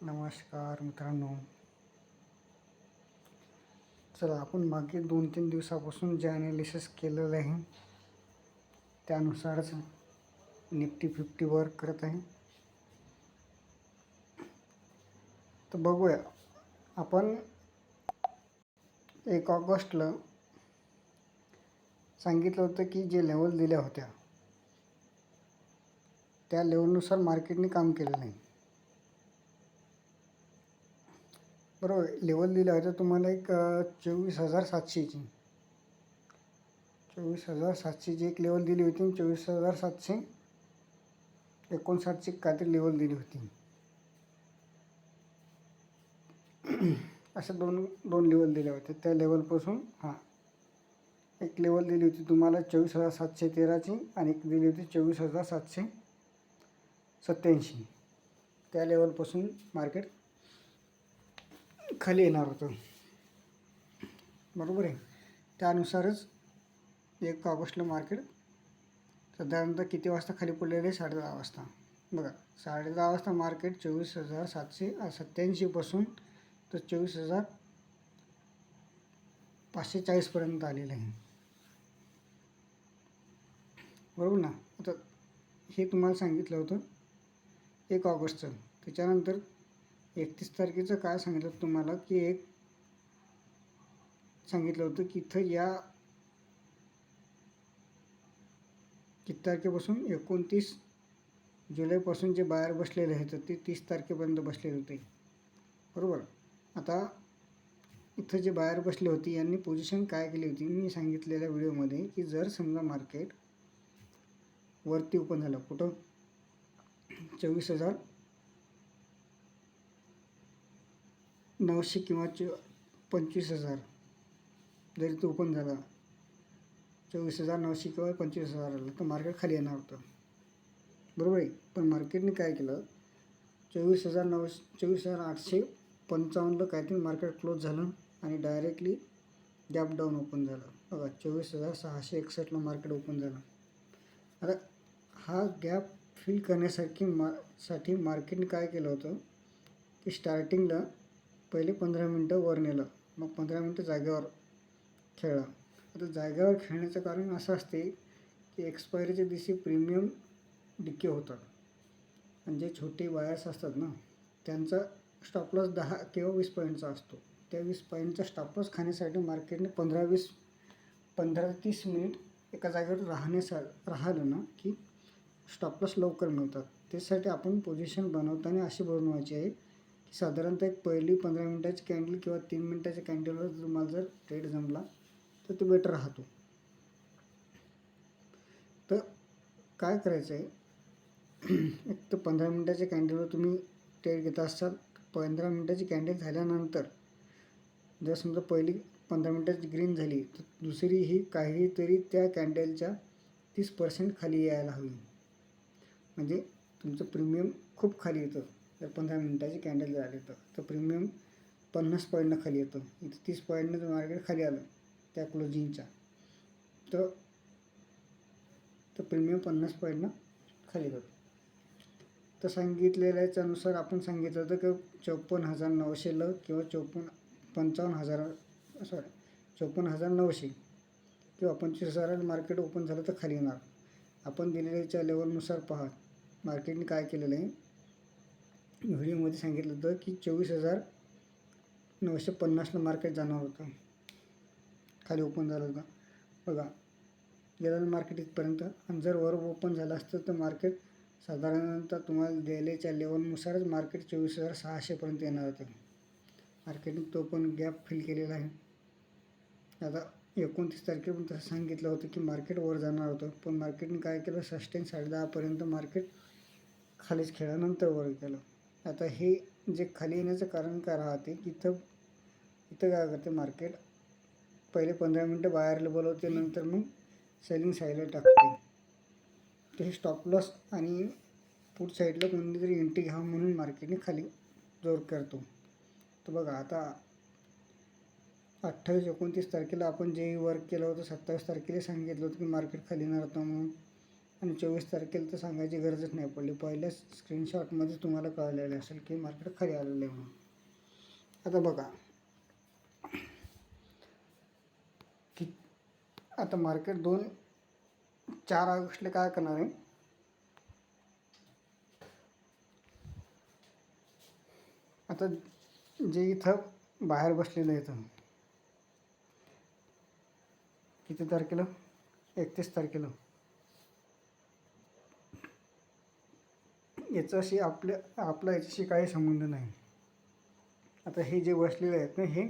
नमस्कार मित्रांनो. चला आपण मागे 2-3 दिवसापासून जे ॲनालिसिस केलेलं आहे त्यानुसारच निफ्टी 50 वर्क करत आहे. तर बघूया, आपण 1 ऑगस्टला सांगितलं होतं की जे लेवल दिल्या होत्या त्या लेवलनुसार मार्केटने काम केलं नाही. बरोबर, लेवल दिल्या होत्या तुम्हाला एक 24,700ची 24,700ची एक लेवल दिली होती. 24,759ची काहीतरी लेवल दिली होती. अशा दोन लेवल दिल्या होत्या. त्या लेवलपासून एक लेवल दिली होती तुम्हाला 24,713ची आणि एक दिली होती 24,787. त्या लेवलपासून मार्केट खाली येणार होतं. बरोबर आहे. त्यानुसारच 1 ऑगस्टला मार्केट साधारणतः किती वाजता खाली पडलेलं आहे? 10:30 वाजता. बघा, 10:30 वाजता मार्केट 24,787पासून तर 24,540पर्यंत आलेलं आहे. बरोबर ना. आता हे तुम्हाला सांगितलं होतं 1 ऑगस्टचं. त्याच्यानंतर 31 तारखेचं काय सांगितलं तुम्हाला की एक सांगितलं होतं की इथं या किती तारखेपासून 29 जुलैपासून जे बाहेर बसलेले आहेत ते 30 तारखेपर्यंत बसलेले होते. बरोबर. आता इथं जे बाहेर बसले होते यांनी पोझिशन काय केली होती मी सांगितलेल्या व्हिडिओमध्ये की जर समजा मार्केट वरती ओपन झालं कुठं 24,900 किंवा 25,000 जरी तो ओपन झाला 24,900 किंवा 25,000 आलं तर मार्केट खाली येणार होतं. बरोबर आहे. पण मार्केटने काय केलं 24,855ला काहीतरी मार्केट क्लोज झालं आणि डायरेक्टली गॅप डाऊन ओपन झालं. बघा 24,661ला मार्केट ओपन झालं. आता हा गॅप फिल करण्यासाठी मार्केटने काय केलं होतं की स्टार्टिंगला पहिले 15 मिनटं वर नेलं, मग 15 मिनटं जागेवर खेळला. आता जागेवर खेळण्याचं कारण असं असते की एक्सपायरीच्या दिवशी प्रीमियम डिके होतात आणि जे छोटे बायर्स असतात ना त्यांचा स्टॉप लॉस 10 किंवा 20 पॉईंटचा असतो. त्या 20 पॉईंटचा स्टॉप लॉस खाण्यासाठी मार्केटने 15-30 मिनिट एका जागेवर राहिलं ना की स्टॉप लॉस लवकर मिळतात. त्यासाठी आपण पोझिशन बनवताना अशी बनवायची आहे की साधारणतः एक पहिली 15 मिनटाची कॅन्डल किंवा 3 मिनटाच्या कॅन्डलवर तुम्हाला जर ट्रेड जमला तर तो बेटर राहतो. तर काय करायचं आहे एक तर 15 मिनटाच्या कॅन्डलवर तुम्ही ट्रेड घेत असाल. 15 मिनटाची कॅन्डल झाल्यानंतर जर समजा पहिली 15 मिनटाची ग्रीन झाली तर दुसरी ही काहीतरी त्या कॅन्डलच्या 30% खाली यायला हवी. म्हणजे तुमचं प्रीमियम खूप खाली येतं. जर 15 मिनटाची कॅन्डल झाली तर प्रीमियम 50 पॉईंटनं खाली येतं. इथं 30 पॉईंटनं मार्केट खाली आलं त्या क्लोजिंगच्या तर प्रीमियम 50 पॉईंटनं खाली येतं. तर सांगितलेल्याच्यानुसार आपण सांगितलं होतं की 54,900ला किंवा 54,900 किंवा 25,000 मार्केट ओपन झालं तर खाली येणार. आपण दिलेल्याच्या लेवलनुसार पहा मार्केटने काय केलेलं आहे. व्हिडिओमध्ये सांगितलं होतं की 24,950ला मार्केट जाणार होतं, खाली ओपन झालं होतं. बघा गेलं मार्केट इथपर्यंत आणि जर वर ओपन झालं असतं तर मार्केट साधारणतः तुम्हाला दिलेल्या लेवलनुसारच मार्केट 24,600पर्यंत येणार होतं. मार्केटने तो पण गॅप फिल केलेला आहे. आता 29 तारखेपर्यंत तसं सांगितलं होतं की मार्केट वर जाणार होतं, पण मार्केटने काय केलं सस्टेन 10:30पर्यंत मार्केट खालीच खेळल्यानंतर वर गेलं. आता हे जे खाली येण्याचं कारण काय राहते की इथं काय करते मार्केट पहिले 15 मिनटं बाहेरला बोलवते, नंतर मग सेलिंग साईडला टाकते. तर हे स्टॉप लॉस आणि पुढ साईडला कोणतीतरी एंट्री घ्यावं म्हणून मार्केटने खाली जोर करतो. तर बघा आता 28-29 तारखेला आपण जे वर्क केलं होतं 27 तारखेला सांगितलं होतं की मार्केट खाली येणार होतं म्हणून आणि 24 तारखेला तर सांगायची गरजच नाही पडली. पहिल्या स्क्रीनशॉटमध्ये तुम्हाला कळलेलं असेल की मार्केट खाली आलेलं आहे म्हणून. आता बघा की आता मार्केट 4 ऑगस्टला काय करणार आहे. आता जे इथं बाहेर बसलेलं आहे किती तारखेला, 31 तारखेला, याच्याशी आपला याच्याशी काही संबंध नाही. आता हे जे बसलेले आहेत ना, हे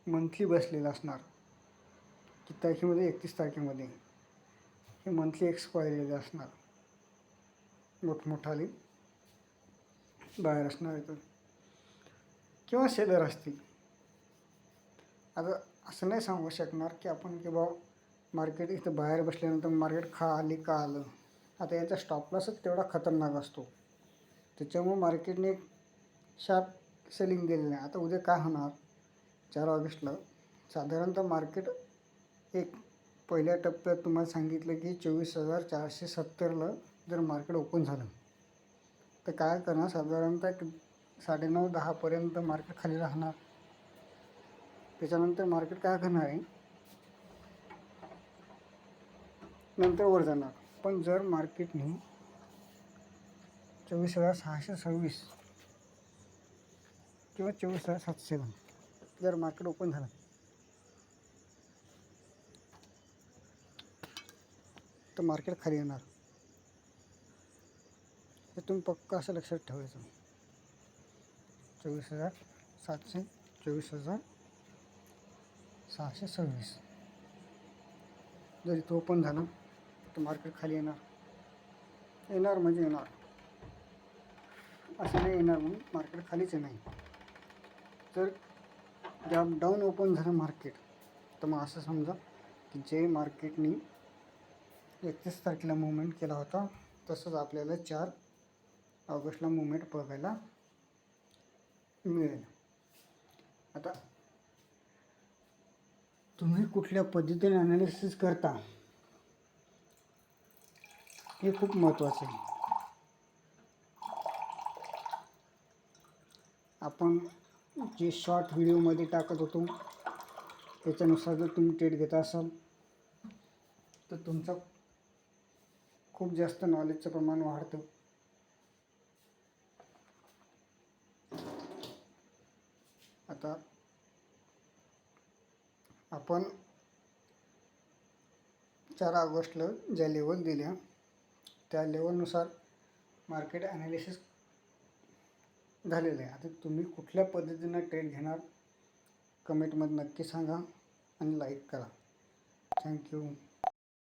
मंथली बसलेलं असणार. किती तारखेमध्ये, 31 तारखेमध्ये हे मंथली एक्सपायरी असणार. मोठमोठाले बाहेर असणार आहेत किंवा सेलर असतील. आता असं नाही सांगू शकणार की आपण की बाबा मार्केट इथं बाहेर बसल्यानंतर मार्केट खाली का आलं. आता याचा स्टॉप लॉसच तेवढा खतरनाक असतो, त्याच्यामुळे मार्केटने एक शार्प सेलिंग दिलेलं आहे. आता उद्या काय होणार, 4 ऑगस्टला साधारणतः मार्केट एक पहिल्या टप्प्यात तुम्हाला सांगितलं की 24,470ला जर मार्केट ओपन झालं तर काय करणार, साधारणतः 9:30-10पर्यंत मार्केट खाली राहणार. त्याच्यानंतर मार्केट काय करणार आहे, नंतर वर जाणार. पण जर मार्केटने 24,626 किंवा 24,700 जर मार्केट ओपन झालं तर मार्केट खाली येणार. हे तुम्ही पक्का असं लक्षात ठेवायचं. 24,700, 24,626 जर इथं ओपन झालं तर मार्केट खाली येणार. येणार म्हणजे येणार, असं नाही येणार म्हणून मार्केट खालीच नाही. जर गॅप डाऊन ओपन झालं मार्केट तर मग असं समजा की जे मार्केटनी 31 तारखेला मुवमेंट केला होता तसंच आपल्याला 4 ऑगस्टला मुवमेंट बघायला मिळेल. आता तुम्ही कुठल्या पद्धतीने ॲनालिसिस करता हे खूप महत्त्वाचं आहे. आपण जे शॉर्ट व्हिडिओमध्ये टाकत होतो त्याच्यानुसार जर तुम्ही ट्रेड घेत असाल तर तुमचं खूप जास्त नॉलेजचं प्रमाण वाढतं. आता आपण 4 ऑगस्टला ज्या लेवल दिल्या त्या लेवलनुसार मार्केट ॲनालिसिस झालेलं आहे. आता तुम्ही कुठल्या पद्धतीनं ट्रेड घेणार कमेंटमध्ये नक्की सांगा आणि लाईक करा. थँक्यू.